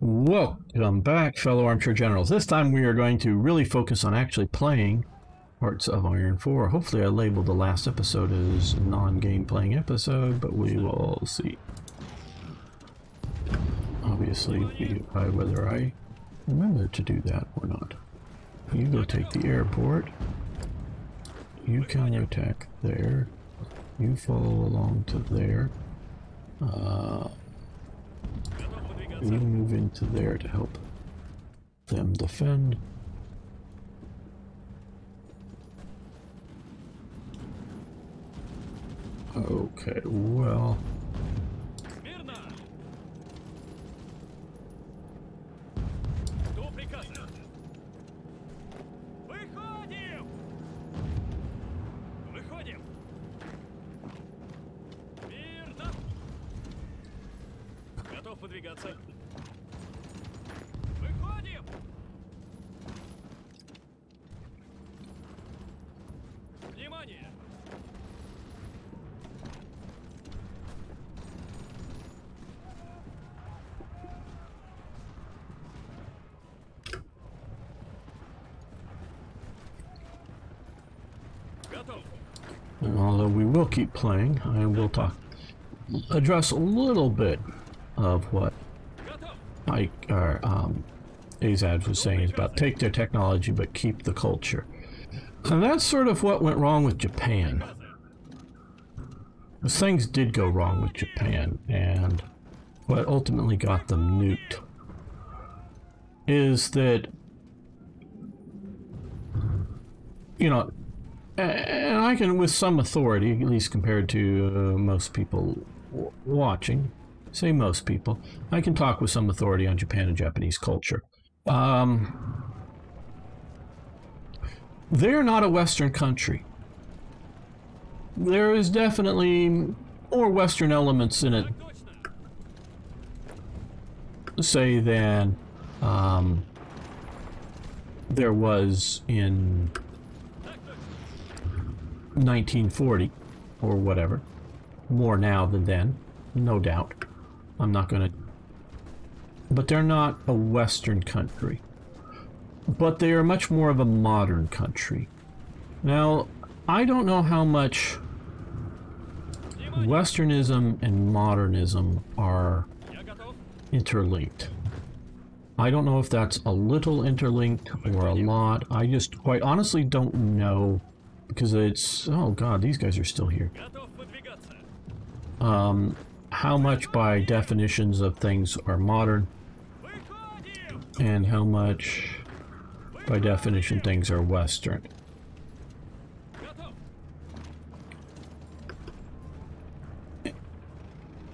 Welcome back, fellow armchair generals. This time we are going to really focus on actually playing Hearts of Iron 4. Hopefully I labeled the last episode as a non-game playing episode, but we will see. Obviously, by whether I remember to do that or not. You go take the airport. You counterattack there. You follow along to there. You move into there to help them defend. Okay, well... And although we will keep playing, I will address a little bit of what Azad was saying is about take their technology but keep the culture. And that's sort of what went wrong with Japan. Because things did go wrong with Japan, and what ultimately got them nuked is that, you know, and I can, with some authority, at least compared to most people watching, say most people, I can talk with some authority on Japan and Japanese culture. They're not a Western country. There is definitely more Western elements in it, say, than there was in 1940 or whatever. More now than then, no doubt. I'm not gonna, but they're not a Western country, but they are much more of a modern country. Now, I don't know how much Westernism and modernism are interlinked. I don't know if that's a little interlinked or a lot. I just quite honestly don't know, because it's, oh god, these guys are still here. How much by definitions of things are modern and how much by definition things are Western.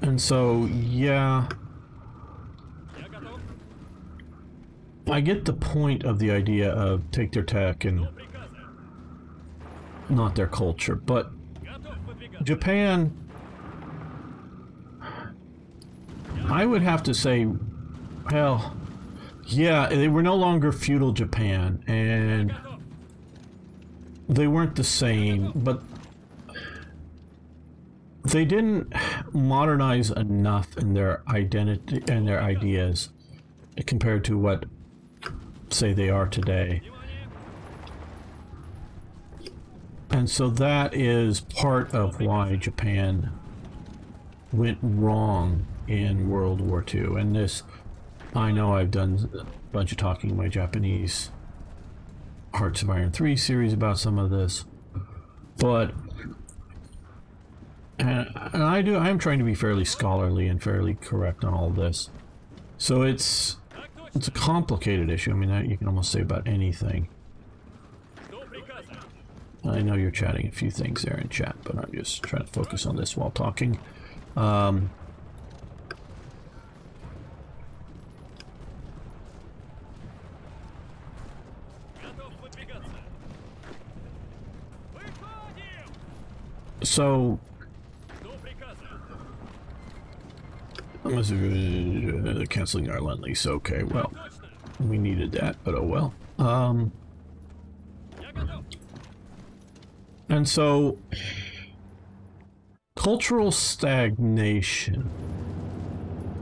And so, yeah, I get the point of the idea of take their tech and not their culture, but Japan, I would have to say, well, yeah, they were no longer feudal Japan, and they weren't the same, but they didn't modernize enough in their identity and their ideas compared to what, say, they are today. And so that is part of why Japan went wrong in World War II. And this, I know I've done a bunch of talking in my Japanese Hearts of Iron 3 series about some of this, but and I'm trying to be fairly scholarly and fairly correct on all this. So it's a complicated issue. I mean, that you can almost say about anything. I know you're chatting a few things there in chat, but I'm just trying to focus on this while talking. So, canceling our land lease. Okay, well, we needed that, but oh well. And so, cultural stagnation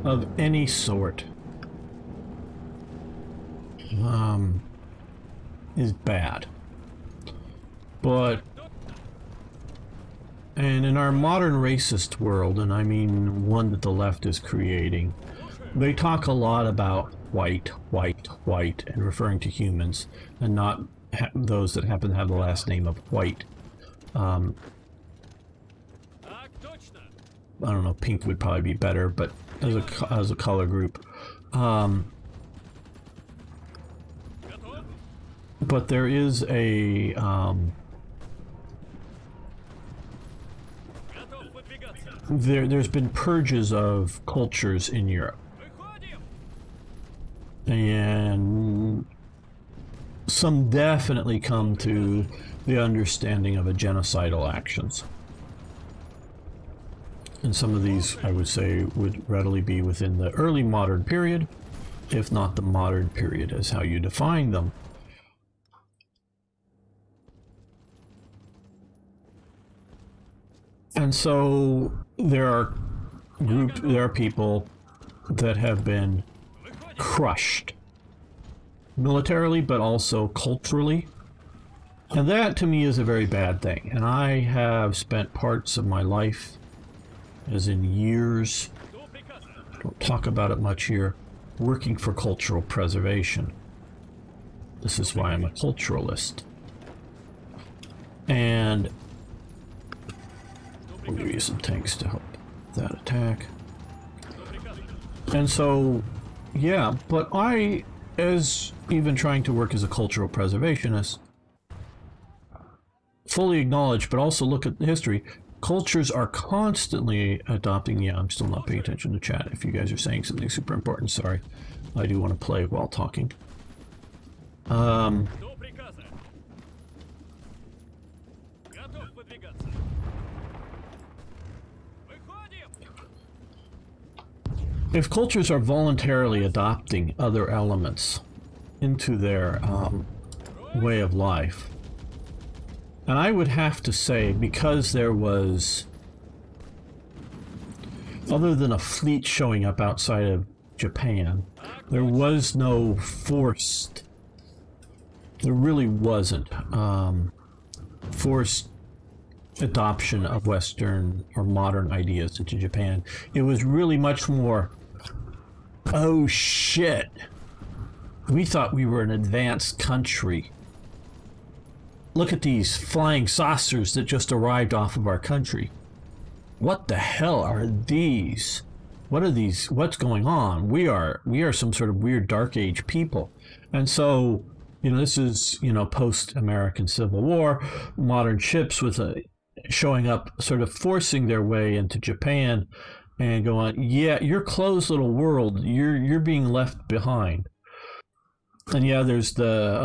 of any sort is bad. But, and in our modern racist world, and I mean one that the left is creating, they talk a lot about white, white, white, and referring to humans, and not those that happen to have the last name of White. I don't know, pink would probably be better, but as a color group. But there is a there's been purges of cultures in Europe, and some definitely come to the understanding of a genocidal actions. And some of these, I would say, would readily be within the early modern period, if not the modern period as how you define them. And so there are people that have been crushed militarily, but also culturally. And that to me is a very bad thing. And I have spent parts of my life, as in years, don't talk about it much here, working for cultural preservation. This is why I'm a culturalist. And we'll give you some tanks to help that attack. And so, yeah, but I, as even trying to work as a cultural preservationist, fully acknowledge, but also look at history. Cultures are constantly adopting. Yeah, I'm still not paying attention to chat. If you guys are saying something super important, sorry. I do want to play while talking. If cultures are voluntarily adopting other elements into their way of life, and I would have to say, because there was, other than a fleet showing up outside of Japan, there was no forced, there really wasn't forced adoption of Western or modern ideas into Japan. It was really much more, oh shit, we thought we were an advanced country. Look at these flying saucers that just arrived off of our country. What the hell are these? What are these? What's going on? We are some sort of weird dark age people. And so, you know, this is, you know, post-American Civil War, modern ships with showing up, sort of forcing their way into Japan and going, yeah, your closed little world, you're being left behind. And yeah, there's the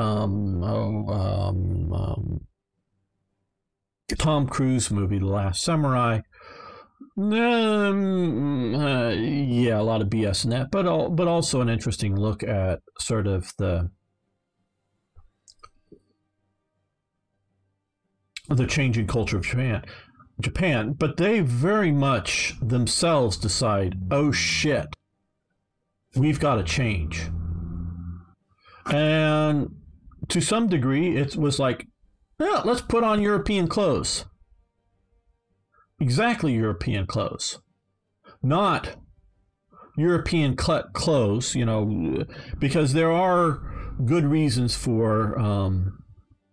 Tom Cruise movie, The Last Samurai. Yeah, a lot of BS in that, but also an interesting look at sort of the changing culture of Japan. But they very much themselves decide, oh shit, we've got to change. And to some degree, it was like, yeah, let's put on European clothes. Exactly European clothes. Not European clothes, you know, because there are good reasons for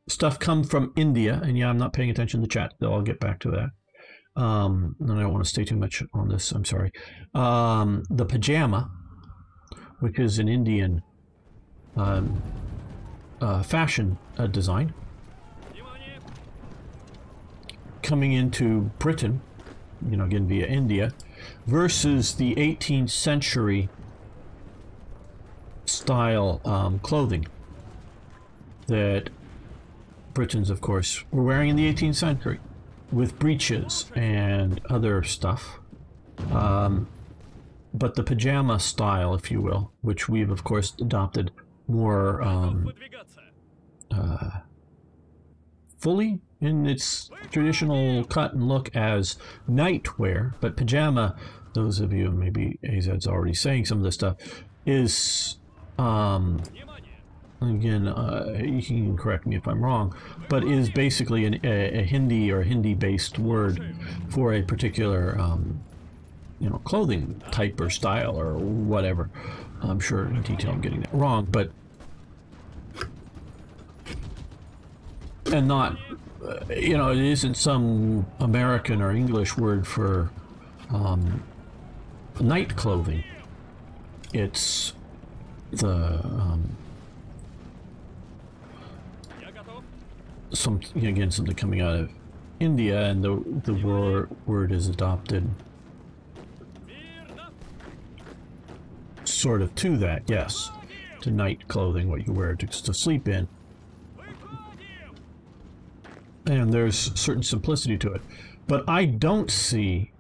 stuff come from India. And yeah, I'm not paying attention to the chat, though I'll get back to that. And I don't want to stay too much on this, I'm sorry. The pajama, which is an Indian fashion design, coming into Britain, you know, again via India, versus the 18th century style clothing that Britons, of course, were wearing in the 18th century, with breeches and other stuff. But the pajama style, if you will, which we've, of course, adopted more fully in its traditional cut and look as nightwear, but pajama, those of you, maybe AZ's already saying some of this stuff, is again, you can correct me if I'm wrong, but is basically a Hindi or Hindi-based word for a particular, you know, clothing type or style or whatever. I'm sure in detail I'm getting that wrong, but and not, you know, it isn't some American or English word for night clothing. It's the again, something coming out of India, and the word is adopted sort of to that, yes, to night clothing, what you wear to sleep in. And there's certain simplicity to it. But I don't see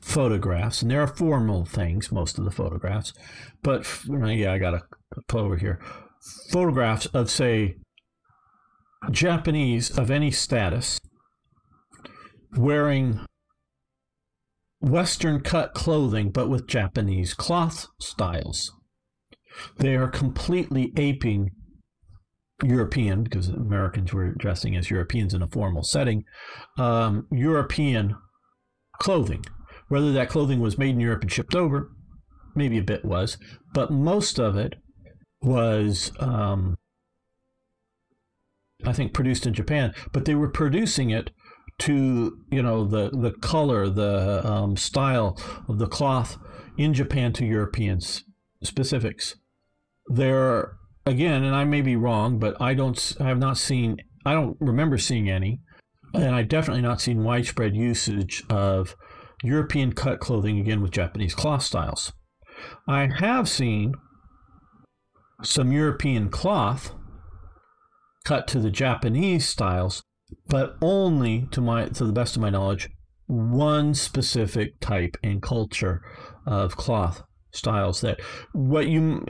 photographs, and there are formal things, most of the photographs, but yeah, I got a pull over here. Photographs of, say, Japanese of any status wearing Western cut clothing, but with Japanese cloth styles. They are completely aping European, because Americans were dressing as Europeans in a formal setting, European clothing. Whether that clothing was made in Europe and shipped over, maybe a bit was, but most of it was, I think, produced in Japan. But they were producing it to, you know, the color, the style of the cloth in Japan to European specifics. There, again, and I may be wrong, but I don't remember seeing any, and I definitely not seen widespread usage of European cut clothing, again, with Japanese cloth styles. I have seen some European cloth cut to the Japanese styles, but only, to the best of my knowledge, one specific type and culture of cloth styles. That what you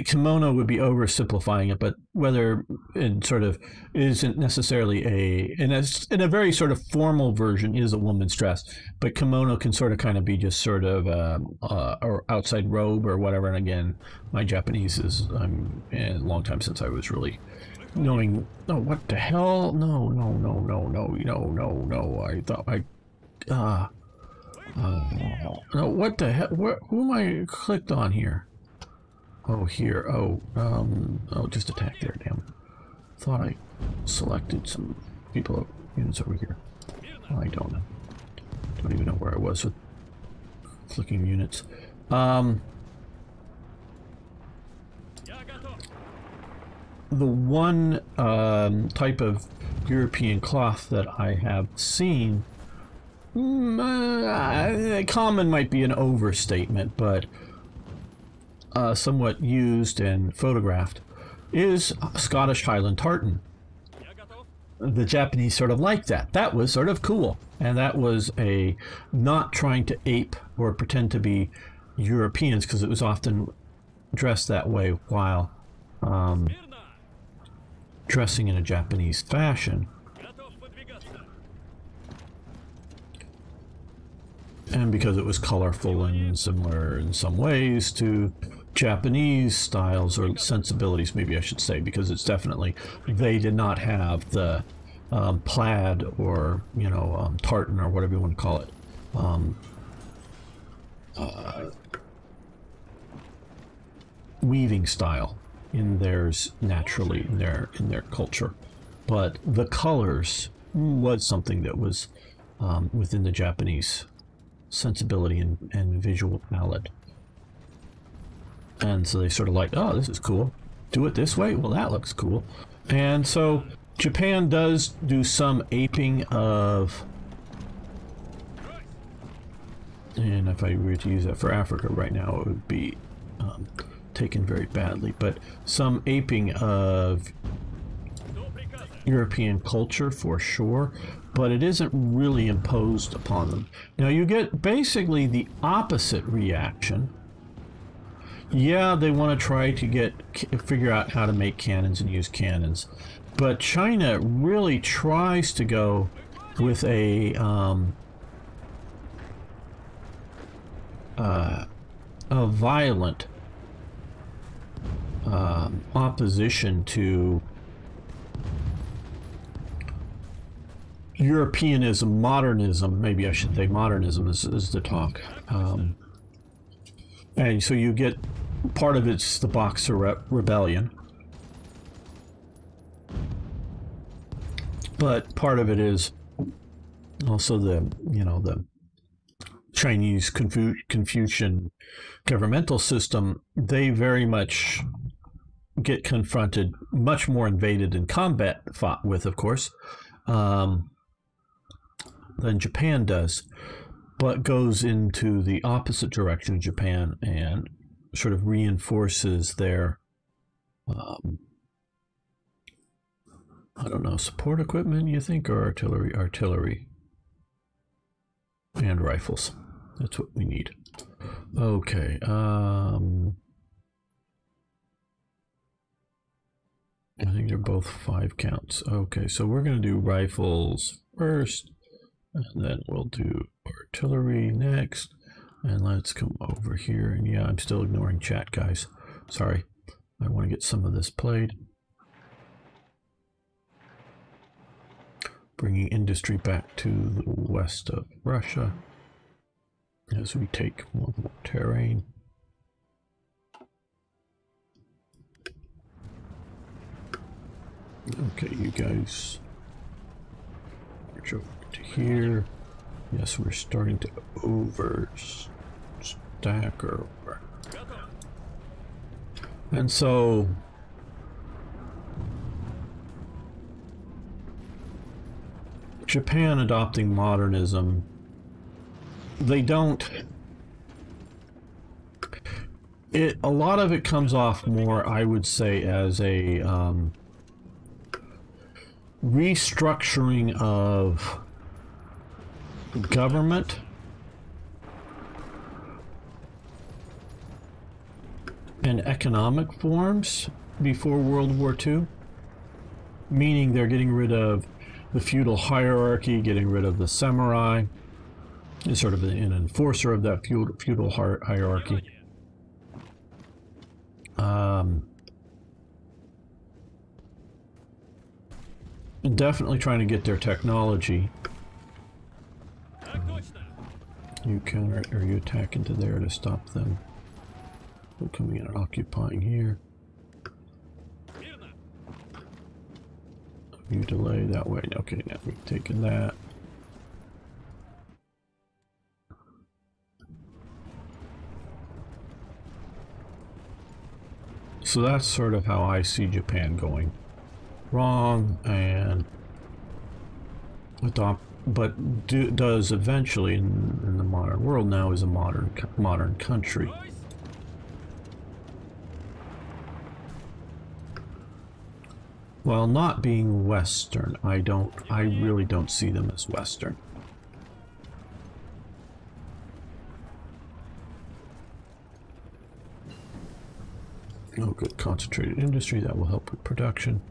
kimono would be oversimplifying it, but whether it sort of isn't necessarily in a very sort of formal version is a woman's dress, but kimono can sort of kind of be just sort of or outside robe or whatever. And again, my Japanese is a long time since I was really knowing. Oh, what the hell? No. I thought no, what the hell? Who am I clicked on here? Oh, here. Oh, just attack there, damn. Thought I selected some people, units over here. Oh, I don't know. Don't even know where I was with clicking units. The one type of European cloth that I have seen, common might be an overstatement, but somewhat used and photographed, is Scottish Highland tartan. The Japanese sort of liked that. That was sort of cool. And that was not trying to ape or pretend to be Europeans, because it was often dressed that way while dressing in a Japanese fashion. And because it was colorful and similar in some ways to Japanese styles or sensibilities, maybe I should say, because it's definitely, they did not have the plaid or, you know, tartan or whatever you want to call it, weaving style in theirs naturally in their culture. But the colors was something that was within the Japanese sensibility and visual palette. And so they sort of like, oh, this is cool. Do it this way? Well, that looks cool. And so Japan does do some aping of, and if I were to use that for Africa right now, it would be taken very badly, but some aping of European culture for sure, but it isn't really imposed upon them. Now you get basically the opposite reaction. Yeah, they want to try to figure out how to make cannons and use cannons, but China really tries to go with a violent opposition to Europeanism, modernism, maybe I should say modernism is the talk. And so you get, part of it's the Boxer Rebellion, but part of it is also the, you know, the Chinese Confucian governmental system. They very much get confronted, much more invaded and combat fought with, of course, than Japan does, but goes into the opposite direction of Japan and sort of reinforces their, I don't know, support equipment, you think, or artillery and rifles. That's what we need. Okay. I think they're both 5 counts. Okay, so we're going to do rifles first, and then we'll do artillery next. And let's come over here. And yeah, I'm still ignoring chat, guys. Sorry. I want to get some of this played. Bringing industry back to the west of Russia as we take more terrain. Okay, you guys march over to here. Yes, we're starting to overstack or over. And so Japan adopting modernism, they don't, a lot of it comes off more, I would say, as a restructuring of government and economic forms before World War II, meaning they're getting rid of the feudal hierarchy, getting rid of the samurai, is sort of an enforcer of that feudal hierarchy. Definitely trying to get their technology. You counter, or you attack into there to stop them from coming in and occupying here. You delay that way. Okay, now we've taken that. So that's sort of how I see Japan going. Wrong, and adopt, but does eventually in the modern world now is a modern country. While not being Western, I really don't see them as Western. Oh, good, concentrated industry, that will help with production.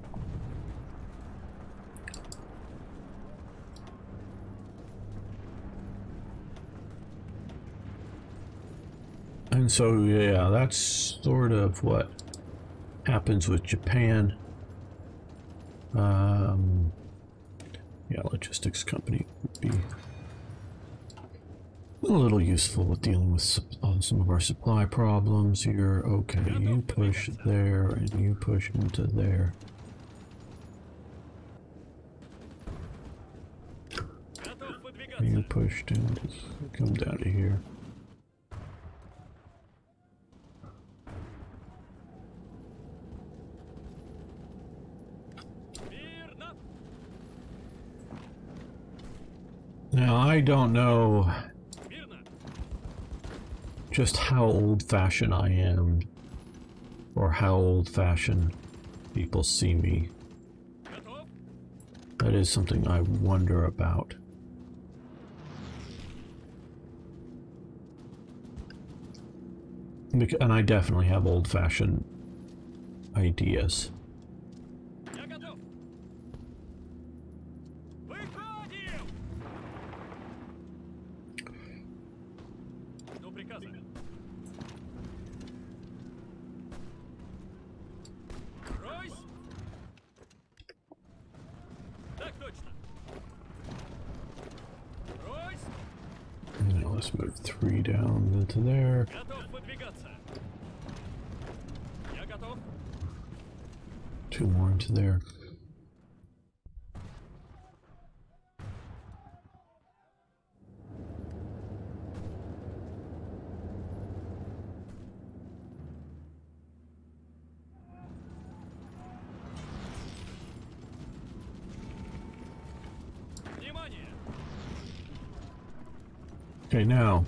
And so, yeah, that's sort of what happens with Japan. Yeah, logistics company would be a little useful with dealing with some of our supply problems here. Okay, you push there and you push into there. You pushed in, come down to here. Now, I don't know just how old-fashioned I am, or how old-fashioned people see me. That is something I wonder about. And I definitely have old-fashioned ideas. Let's move 3 down into there. 2 more into there. Okay, now,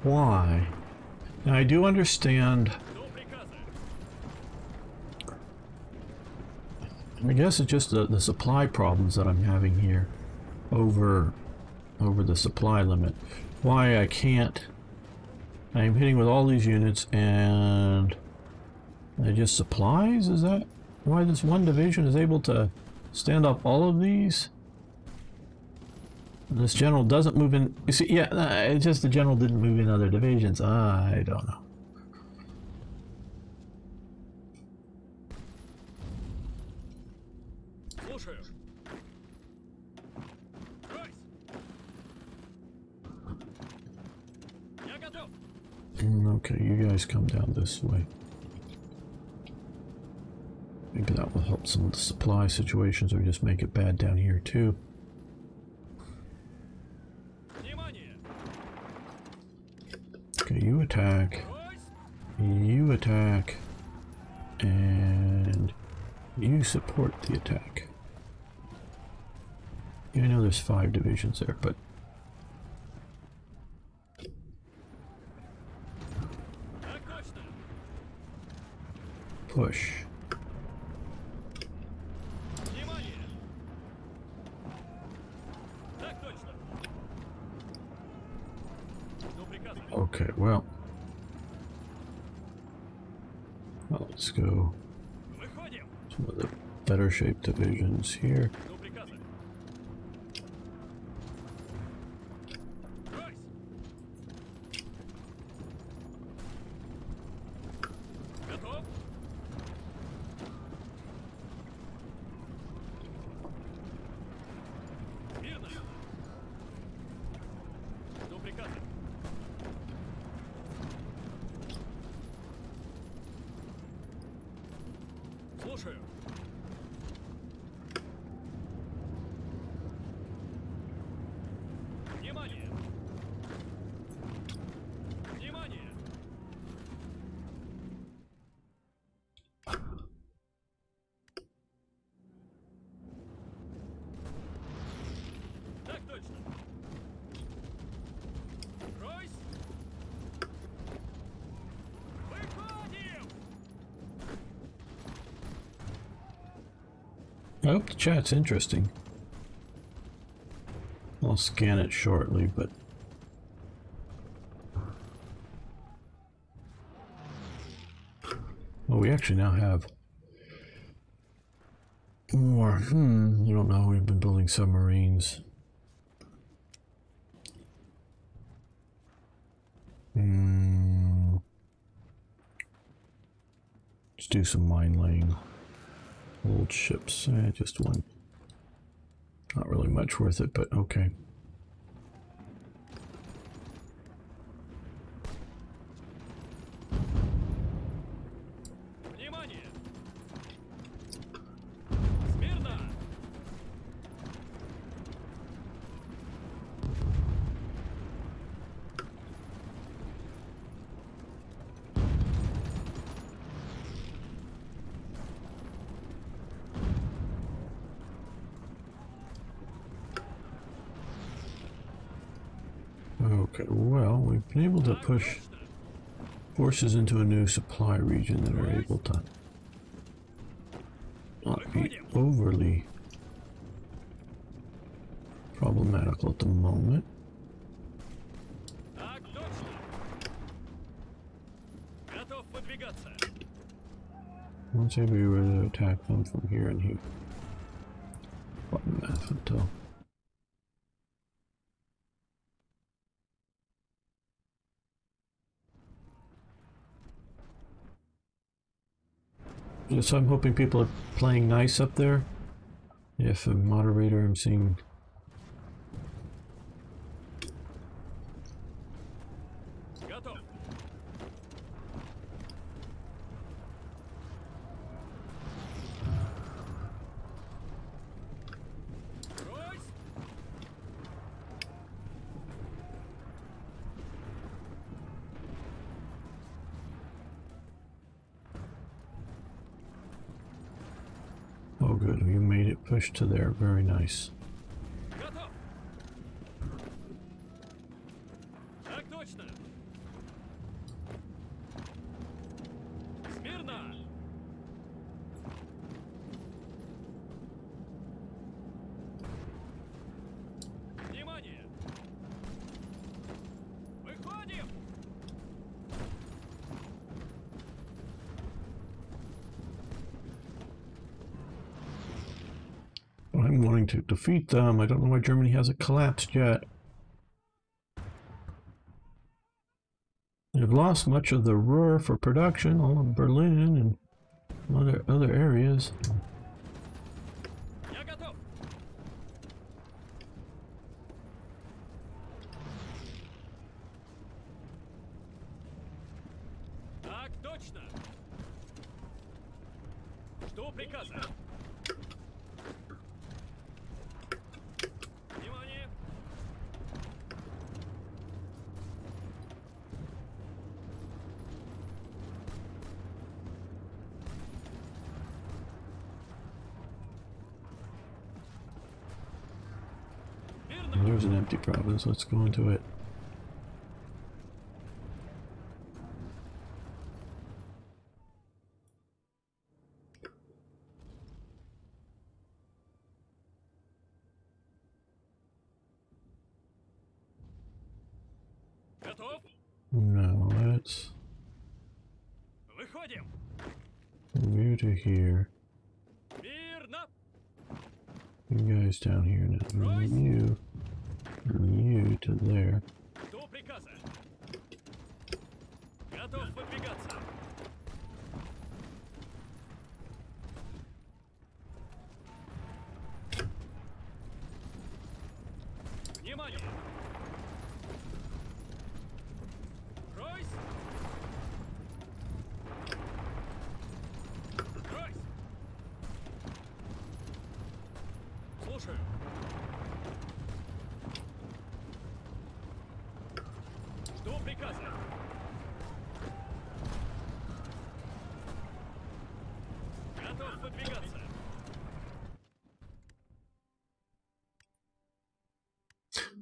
why? Now I do understand, I guess it's just the supply problems that I'm having here over the supply limit. Why I can't, I'm hitting with all these units and they're just supplies? Is that why this one division is able to stand up all of these? This general doesn't move in. You see, yeah, it's just the general didn't move in other divisions. I don't know. Okay, you guys come down this way. Maybe that will help some of the supply situations, or just make it bad down here too. Okay, you attack, and you support the attack. Yeah, I know there's 5 divisions there, but push. Okay, well, let's go some of the better shaped divisions here. I hope the chat's interesting. I'll scan it shortly, but well, we actually now have more. I don't know. We've been building submarines. Let's do some mine laying. Old ships, just one. Not really much worth it, but okay. Okay, well, we've been able to push forces into a new supply region that are able to not be overly problematical at the moment. Let's say we were to attack them from here and here. Button math until. So I'm hoping people are playing nice up there. If a moderator, I'm seeing Oh, good. You made it push to there. Very nice. I'm wanting to defeat them. I don't know why Germany hasn't collapsed yet. They've lost much of the Ruhr for production, all of Berlin and other areas. There's an empty province. Let's go into it. No, let's move to here. You guys down here now. You to there.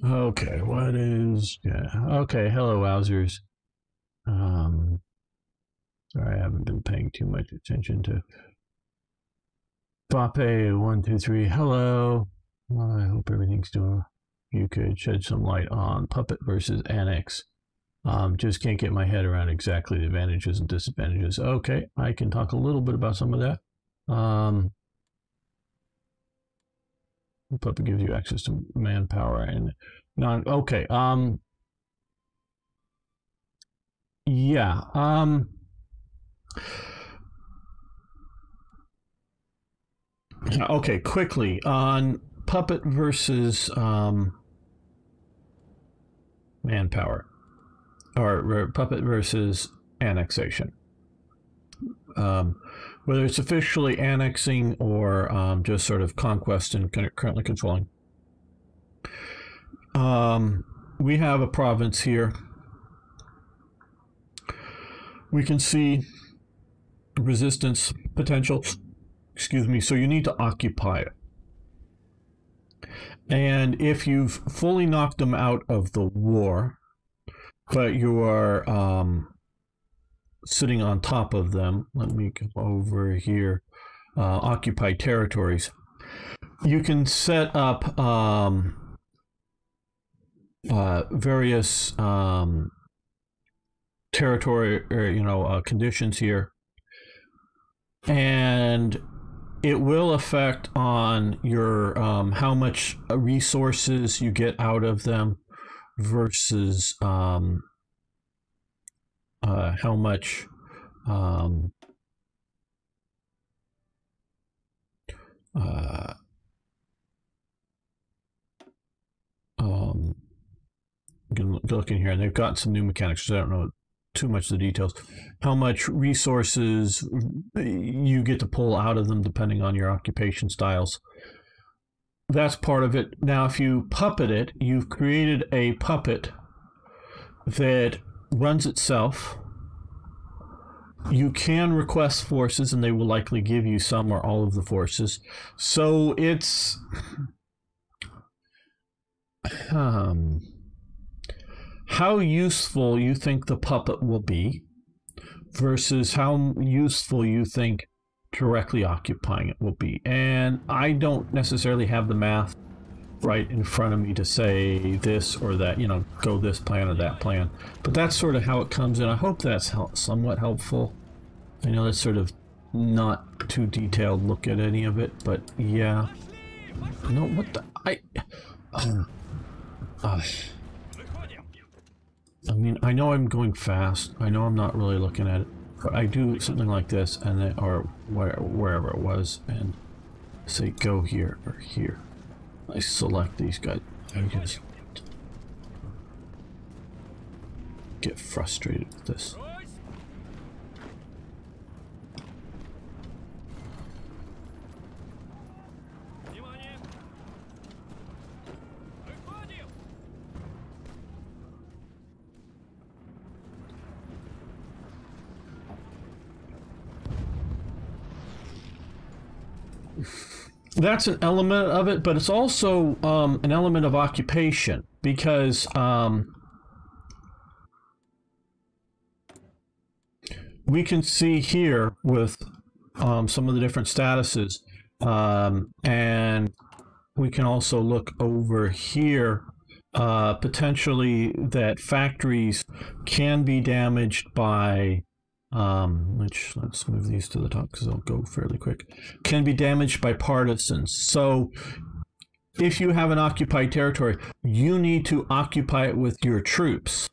Okay, what is... Yeah, okay, hello, Wowzers. Sorry, I haven't been paying too much attention to... Pape123, hello. Well, I hope everything's doing... You could shed some light on puppet versus annex. Just can't get my head around exactly the advantages and disadvantages. Okay, I can talk a little bit about some of that. Puppet gives you access to manpower and non. Okay. Yeah. Okay. Quickly on puppet versus manpower, or puppet versus annexation. Whether it's officially annexing or just sort of conquest and currently controlling. We have a province here. We can see resistance potential, excuse me, so you need to occupy it. And if you've fully knocked them out of the war, but you are sitting on top of them. Let me go over here. Occupied territories. You can set up various territory, or, conditions here, and it will affect on your how much resources you get out of them versus how much I'm looking here, and they've got some new mechanics, so I don't know too much of the details. How much resources you get to pull out of them depending on your occupation styles. That's part of it. Now, if you puppet it, you've created a puppet that runs itself you can request forces, and they will likely give you some or all of the forces. So it's how useful you think the puppet will be versus how useful you think directly occupying it will be. And I don't necessarily have the math right in front of me to say this or that, you know, go this plan or that plan. But that's sort of how it comes in. I hope that's somewhat helpful. I know that's sort of not too detailed look at any of it, but yeah. No, what the... I mean, I know I'm going fast. I know I'm not really looking at it. But I do something like this, and then, or wherever it was, and say go here or here. I select these guys. I just get frustrated with this. That's an element of it, but it's also an element of occupation, because we can see here with some of the different statuses, and we can also look over here, potentially that factories can be damaged by let's move these to the top because they'll go fairly quick. Can be damaged by partisans. So if you have an occupied territory, you need to occupy it with your troops.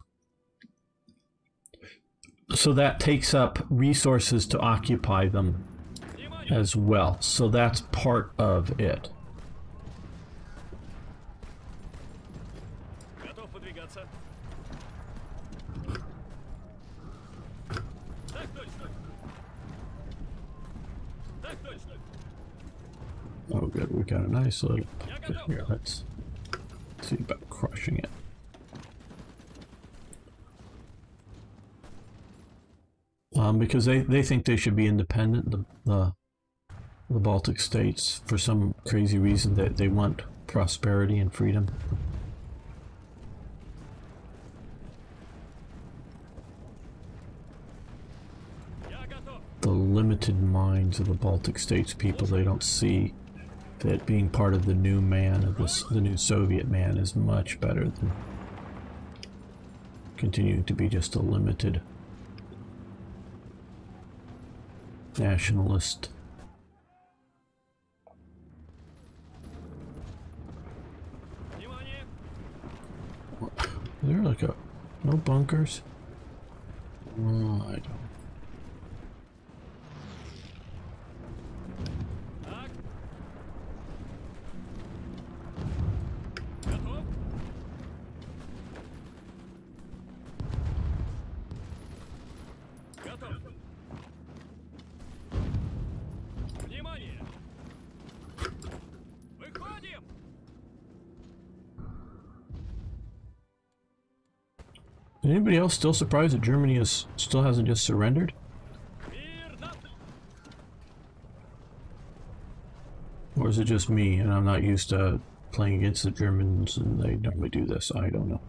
So that takes up resources to occupy them as well. So that's part of it. Oh good, we got a nice little pocket here. Let's see about crushing it. Because they think they should be independent, the Baltic states, for some crazy reason that they want prosperity and freedom. The limited minds of the Baltic states people, they don't see that being part of the new man, of the new Soviet man, is much better than continuing to be just a limited nationalist. Is there like no bunkers? Oh, I don't. Anybody else still surprised that Germany still hasn't just surrendered? Or is it just me and I'm not used to playing against the Germans and they normally do this? I don't know.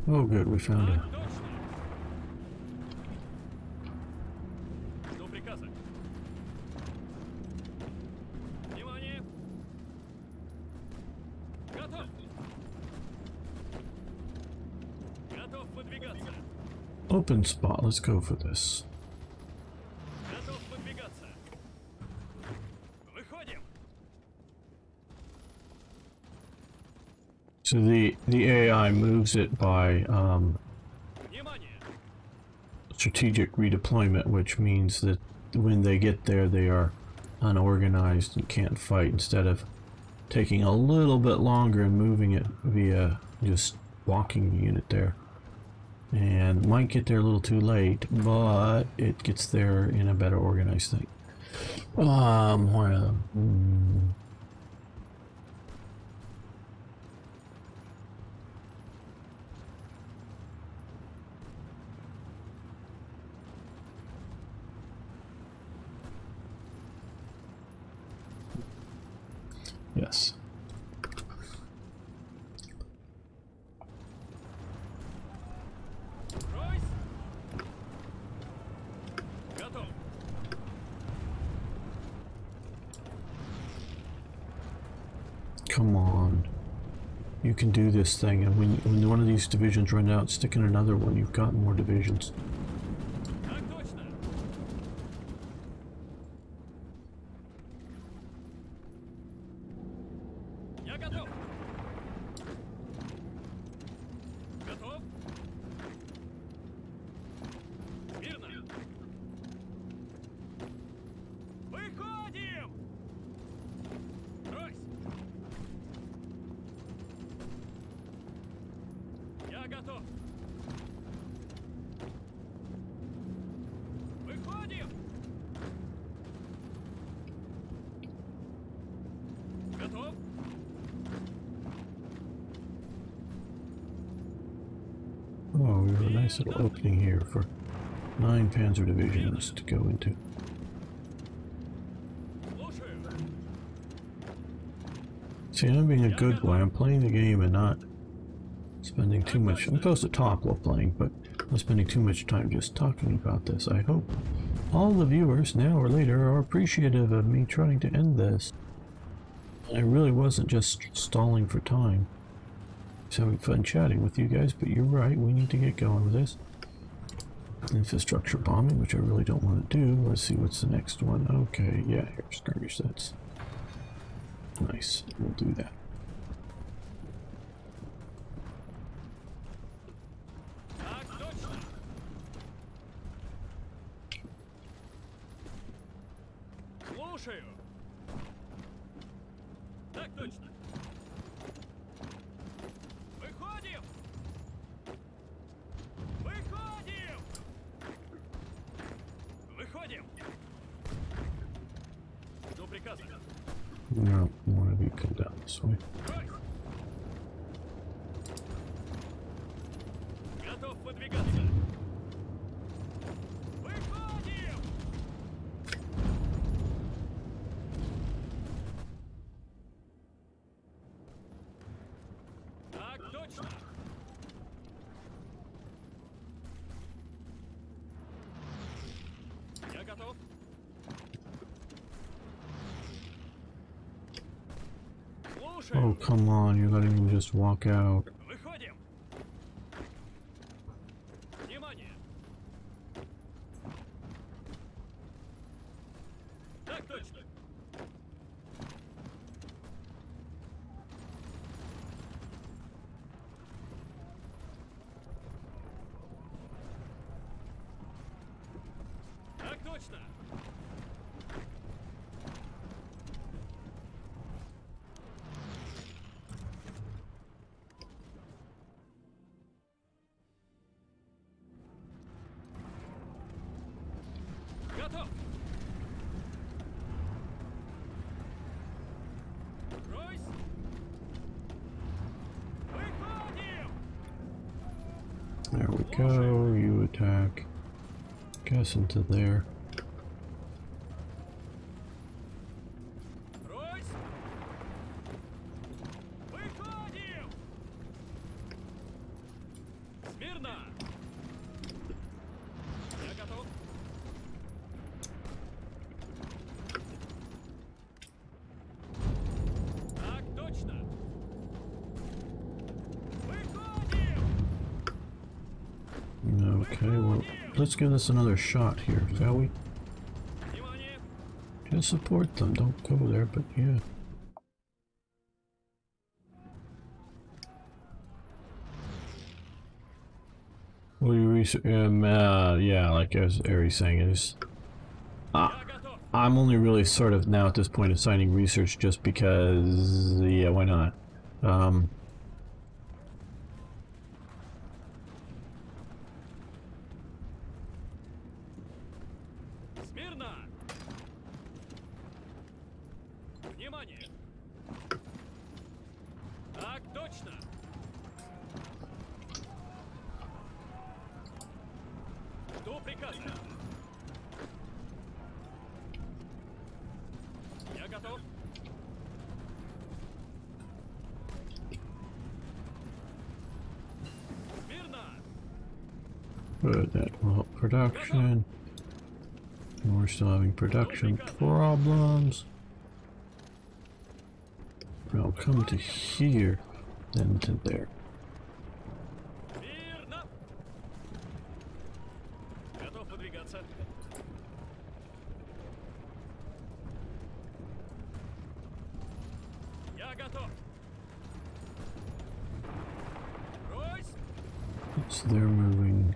Oh good, we found it. Open spot, let's go for this. So the AI moves it by strategic redeployment, which means that when they get there they are unorganized and can't fight, instead of taking a little bit longer and moving it via just walking the unit there. And might get there a little too late, but it gets there in a better organized thing. Well, yes. Come on. You can do this thing, and when one of these divisions run out, stick in another one. You've got more divisions. Oh, we have a nice little opening here for 9 Panzer divisions to go into. See, I'm being a good boy. I'm playing the game and not spending too much. I'm supposed to talk while playing, but not spending too much time just talking about this. I hope all the viewers, now or later, are appreciative of me trying to end this. I really wasn't just stalling for time. Just having fun chatting with you guys, but you're right, we need to get going with this. Infrastructure bombing, which I really don't want to do. Let's see what's the next one. Okay, yeah, here, skirmish sets. Nice, we'll do that. No, more of you come down this way. Oh, come on, you're letting me just walk out. There we go, you attack. Guess into there. Okay, well, let's give this another shot here, shall we? Just support them, don't go there, but yeah. Well, you yeah, like as Ari's saying, it is. I'm only really sort of now at this point assigning research just because, yeah, why not? Мирно! Внимание! Так точно! Жду приказа. Я готов. Мирно! Good, that will help production. And we're still having production problems. Now come to here, then to there. Мирно! Готов подвигаться. Я готов. Брось! So they're moving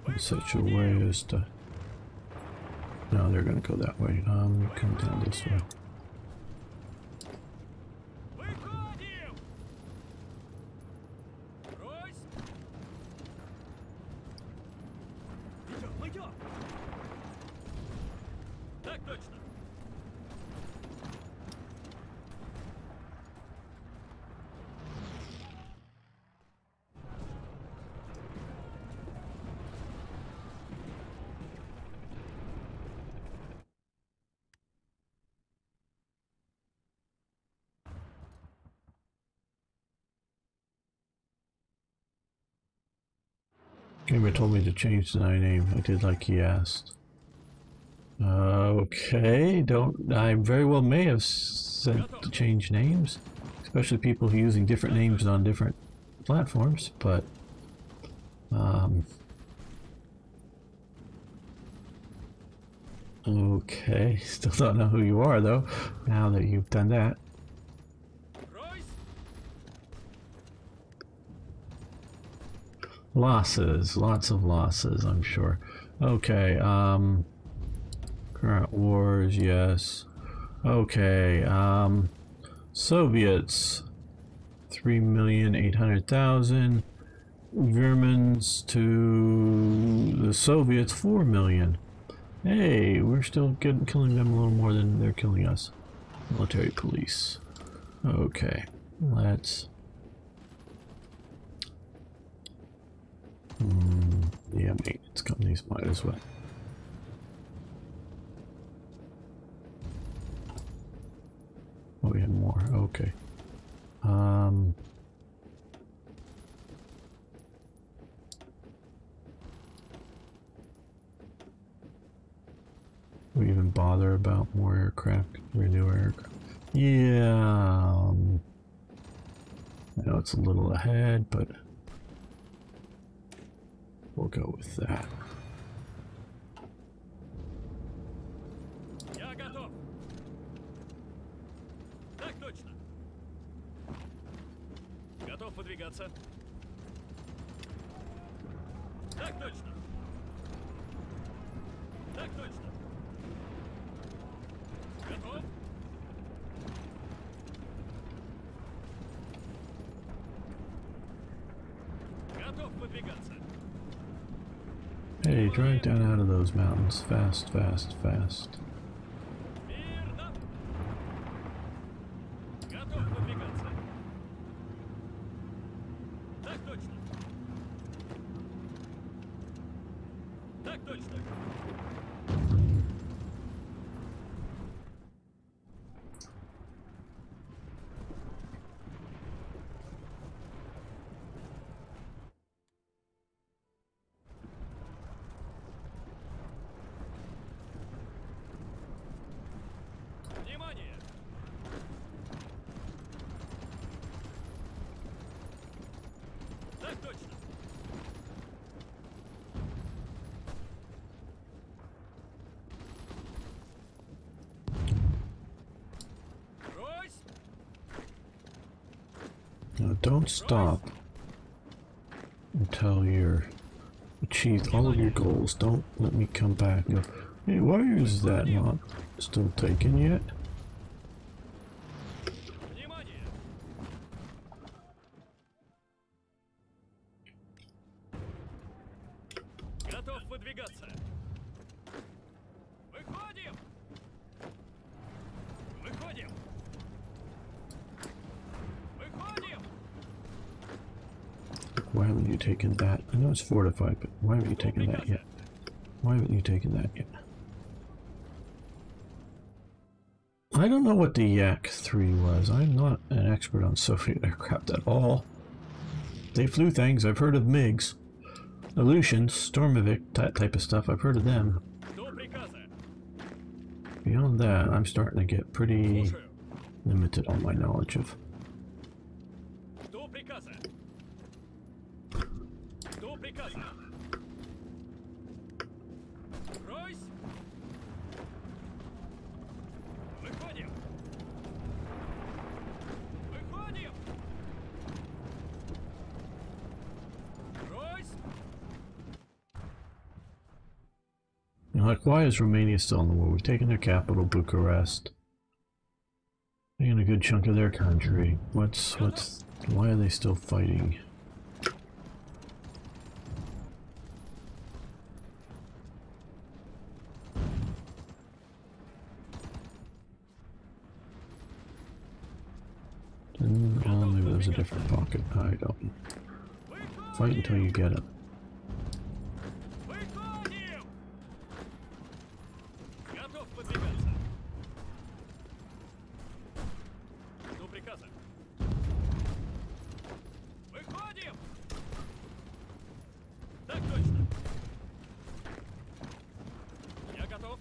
in such a way as to... No, they're gonna go that way. Come down this way. Выходим! Брось! Идем, идем! Так точно! Gamer told me to change my name. I did like he asked. Okay, I very well may have said to change names, especially people who are using different names on different platforms, but okay, still don't know who you are though, now that you've done that. Брось! Losses, lots of losses, I'm sure. Okay, current wars, yes. Okay, Soviets, 3,800,000. Germans to the Soviets, 4 million. Hey, we're still killing them a little more than they're killing us. Military police. Okay, let's... yeah, maintenance companies might as well. Oh, we have more. Okay. We even bother about more aircraft, renew aircraft. Yeah, I know it's a little ahead, but we'll go with that. Я готов. Так точно. Готов подвигаться. Так точно. Так точно. Готов. Готов подвигаться. Hey, drive down out of those mountains. Fast, fast, fast. Мирно. Готов подвигаться. Так точно. Так точно. Внимание! Так точно. Брось! Now don't stop until you're achieved all of your goals. Don't let me come back and go, hey, why is that not still taken yet? Внимание! Готов выдвигаться. Выходим! Выходим! Выходим! Why haven't you taken that? I know it's fortified, but why haven't you taken that yet? Why haven't you taken that yet? I don't know what the Yak-3 was. I'm not an expert on Soviet aircraft at all. They flew things. I've heard of MiGs. Aleutians, Stormovik, that type of stuff. I've heard of them. До приказа. Beyond that, I'm starting to get pretty Слушаю. limited on my knowledge of. До приказа. До приказа. Брось! Выходим! Выходим! Брось! Like, why is Romania still in the war? We've taken their capital, Bucharest. Taken a good chunk of their country. Why are they still fighting? Oh, maybe there's a different pocket. I don't. Fight until you get it. Выходим! Готов подвигаться. До приказа. Выходим! Так точно. Я готов.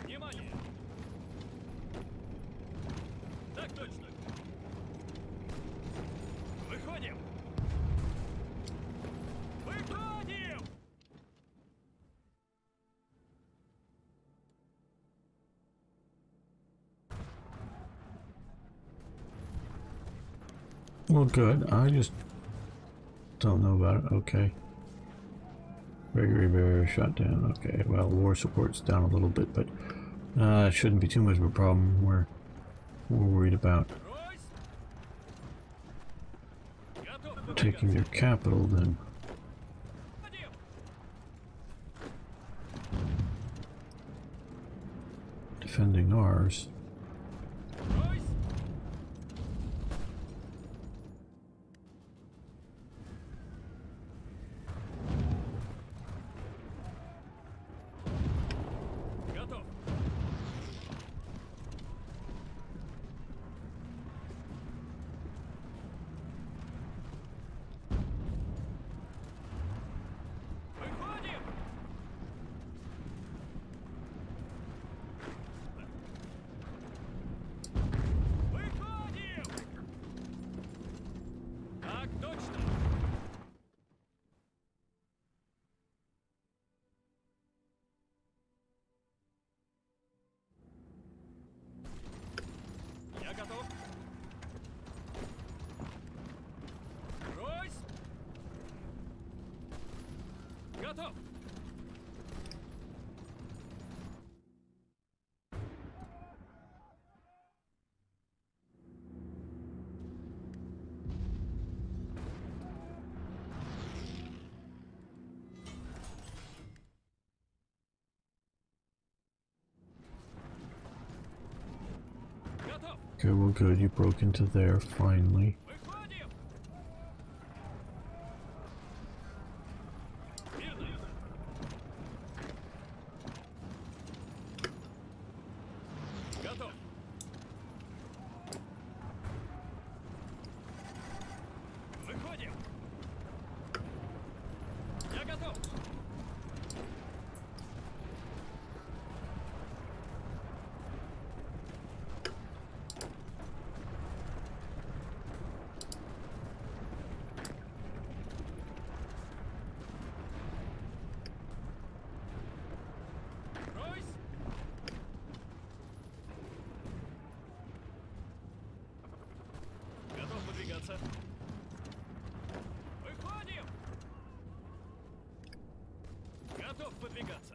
Внимание! Так точно. Выходим! Выходим! Well, good. I just don't know about it. Okay. Gregory Bear shot down. Okay. Well, war support's down a little bit, but it shouldn't be too much of a problem. We're worried about Брось! Готов taking подвигаться. their capital, then Выходим! defending ours. Брось! Готов. Выходим! Выходим! Так точно. Я готов. Брось! Готов. Готов. Okay, well, good. You broke into there finally. Выходим. Мирно. Готов. Выходим. Я готов. Брось! Готов подвигаться. Выходим! Готов подвигаться.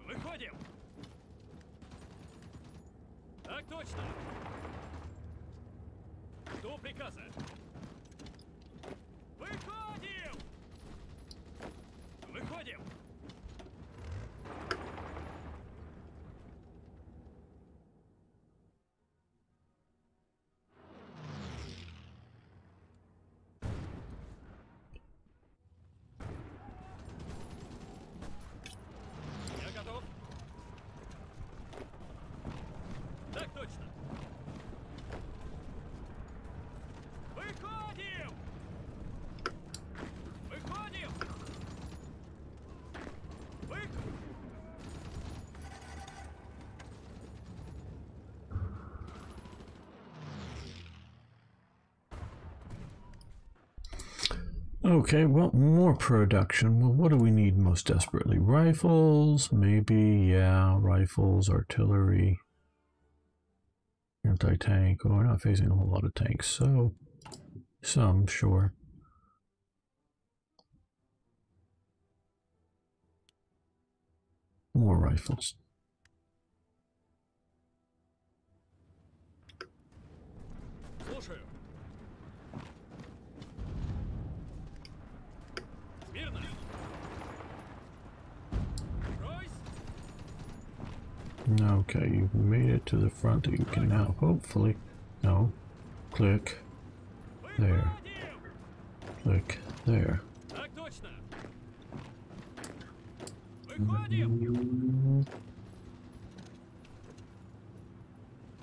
Выходим! Так точно! До приказа. Выходим! Выходим! Я готов. Так точно. Выходим! Выходим! Okay, well, more production. Well, what do we need most desperately? Rifles, maybe, yeah, rifles, artillery, anti-tank. Oh, we're not facing a whole lot of tanks, so some, sure. More rifles. Слушаю. Мирно. Ройс. Okay, you've made it to the front. You can now hopefully, no, click there, click there. Так точно. Выходим.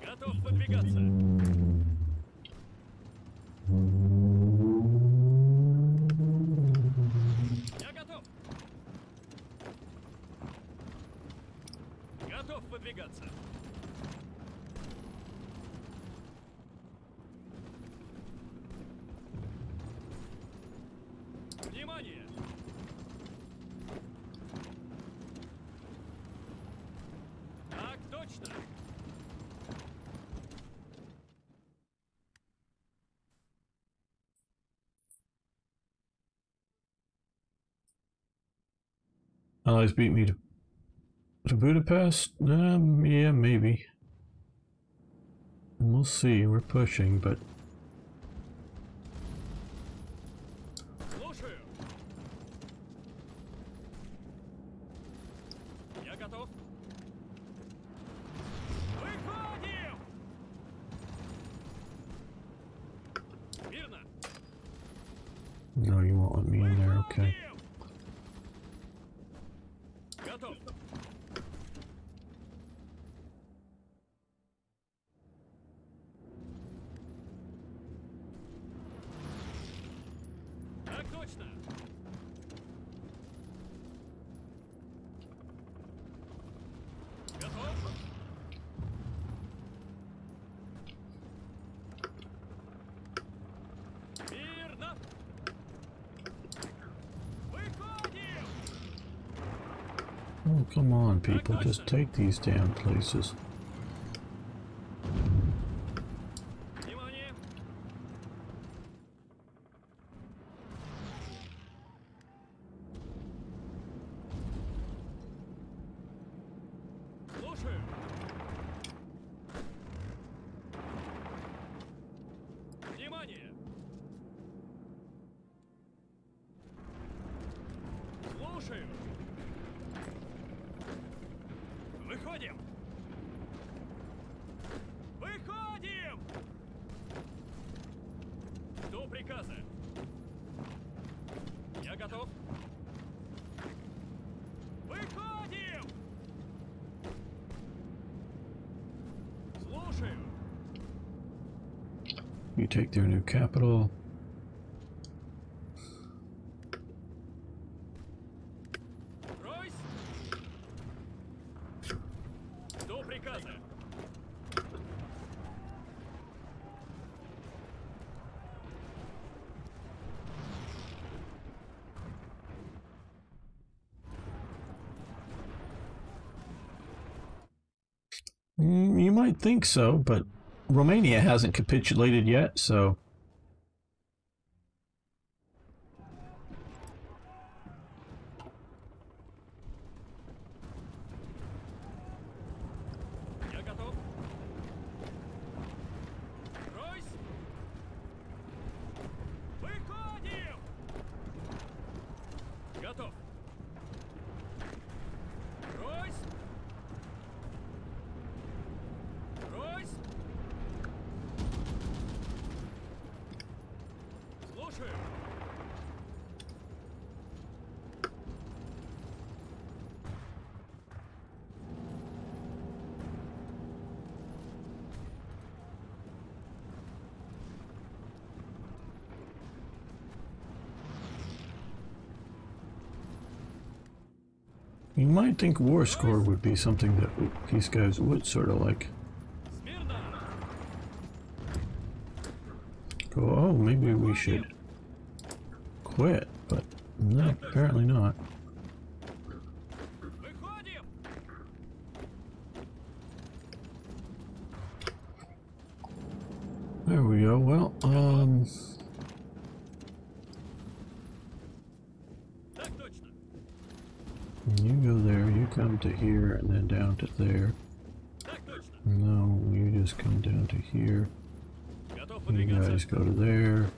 Готов выдвигаться. Я готов. Готов выдвигаться. Внимание! Так точно. Allies beat me to Budapest? Yeah, maybe. We'll see. We're pushing, but Слушаю. Я готов. Выходим! Мирно. no, you won't let me in there. Okay. Готов. Так точно. Готов. Мирно. Выходим! Oh, come on, people. Just take these damn places. Внимание! Слушаю! Внимание! Слушаю! Выходим! Выходим! Жду приказа. Я готов. Выходим! Слушаю. You take their new capital. Ройс. Жду приказа. You might think so, but Romania hasn't capitulated yet, so Я готов. Ройс. Выходим! Слушаю. You might think war score would be something that these guys would sort of like Смирно. go, oh, maybe we should quit, but no, apparently not. Выходим. There we go. Well, Так точно. you go there, you come to here, and then down to there. Так точно. No, you just come down to here. Готов You выдвигаться. guys go to there.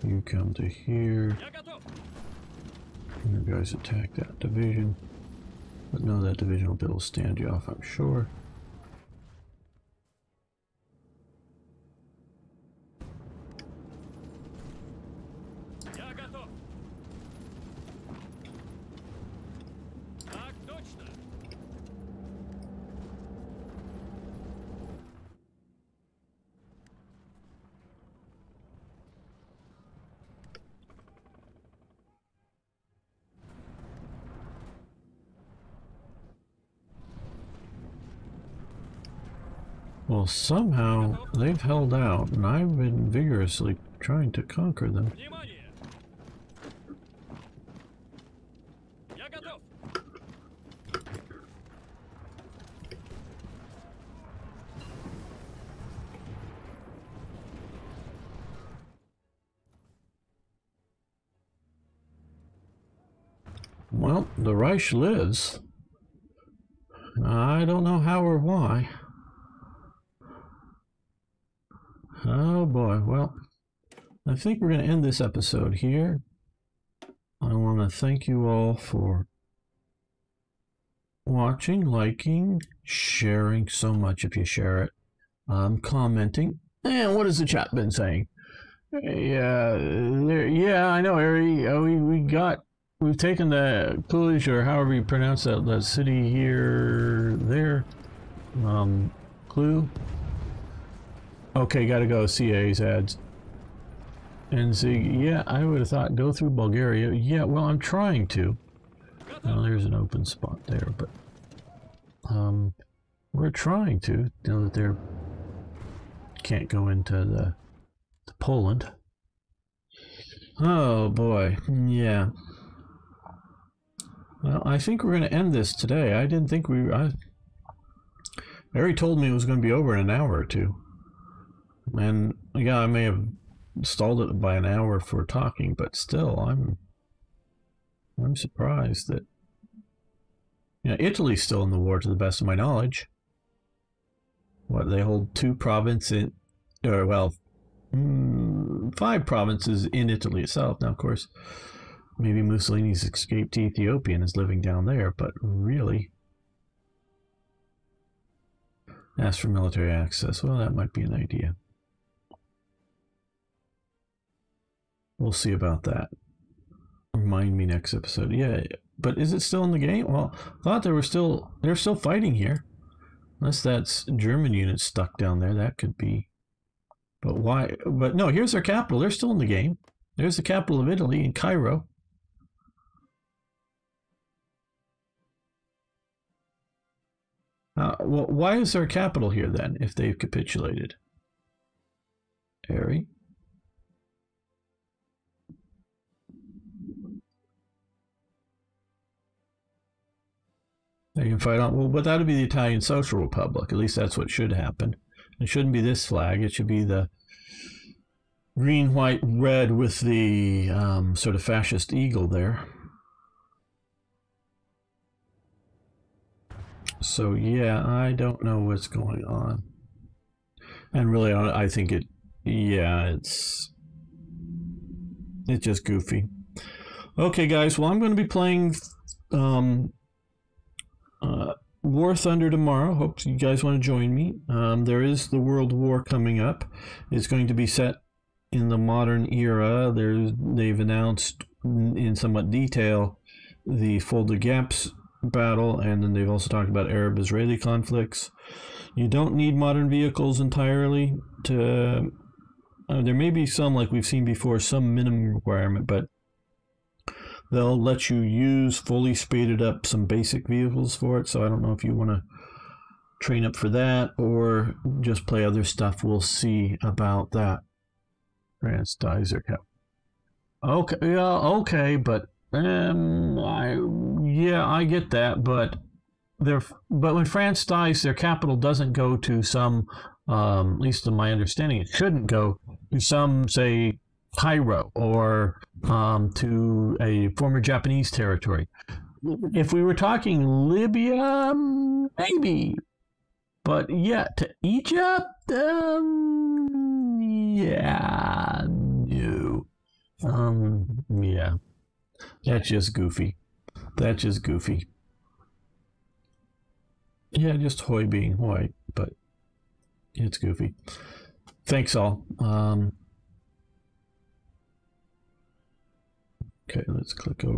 You come to here. Я готов. And you guys attack that division. But no, that division will be able to stand you off, I'm sure. Я готов. Так точно. Well, somehow they've held out, and I've been vigorously trying to conquer them. Внимание. Я готов. Well, the Reich lives. I don't know how or why. Oh boy, well, I think we're going to end this episode here. I want to thank you all for watching, liking, sharing so much if you share it, commenting. And what has the chat been saying? Yeah, yeah, I know, Ari. We've taken the Cluj, or however you pronounce that city here, there. Clue. Okay, gotta go. CA's ads. And see, yeah, I would have thought go through Bulgaria. Yeah, well, I'm trying to. Well, there's an open spot there, but we're trying to. Know that they're can't go into the Poland. Oh boy, yeah. Well, I think we're going to end this today. I didn't think Barry told me it was going to be over in an hour or two. And yeah, I may have stalled it by an hour for talking, but still, I'm surprised that Italy's still in the war to the best of my knowledge. What, they hold 2 provinces, or well, 5 provinces in Italy itself. Now, of course, maybe Mussolini's escaped to Ethiopia and is living down there, but really, as for military access, well, that might be an idea. We'll see about that. Remind me next episode. Yeah, but is it still in the game? Well, I thought they're still fighting here. Unless that's German units stuck down there, that could be. But why? But no, here's their capital. They're still in the game. There's the capital of Italy in Cairo. Well, why is their capital here then, if they've capitulated? Ari? They can fight on. Well, but that would be the Italian Social Republic. At least that's what should happen. It shouldn't be this flag. It should be the green, white, red with the sort of fascist eagle there. So yeah, I don't know what's going on. And really, I think it's just goofy. Okay, guys. Well, I'm going to be playing War Thunder tomorrow. Hope you guys want to join me. There is the World War coming up. It's going to be set in the modern era, they've announced in somewhat detail the Fulda Gaps battle, and then they've also talked about Arab-Israeli conflicts. You don't need modern vehicles entirely to. There may be some, like we've seen before, some minimum requirement, but they'll let you use fully spaded up some basic vehicles for it. So I don't know if you want to train up for that or just play other stuff. We'll see about that. France dies or cap. Okay, yeah, okay, but I get that, but when France dies, their capital doesn't go to some, at least in my understanding, it shouldn't go to some, say, Cairo or to a former Japanese territory. If we were talking Libya, maybe, but yeah, to Egypt, yeah, no, yeah, that's just goofy. That's just goofy. Yeah, just Hoy being Hoy, but it's goofy. Thanks all. Okay, let's click over.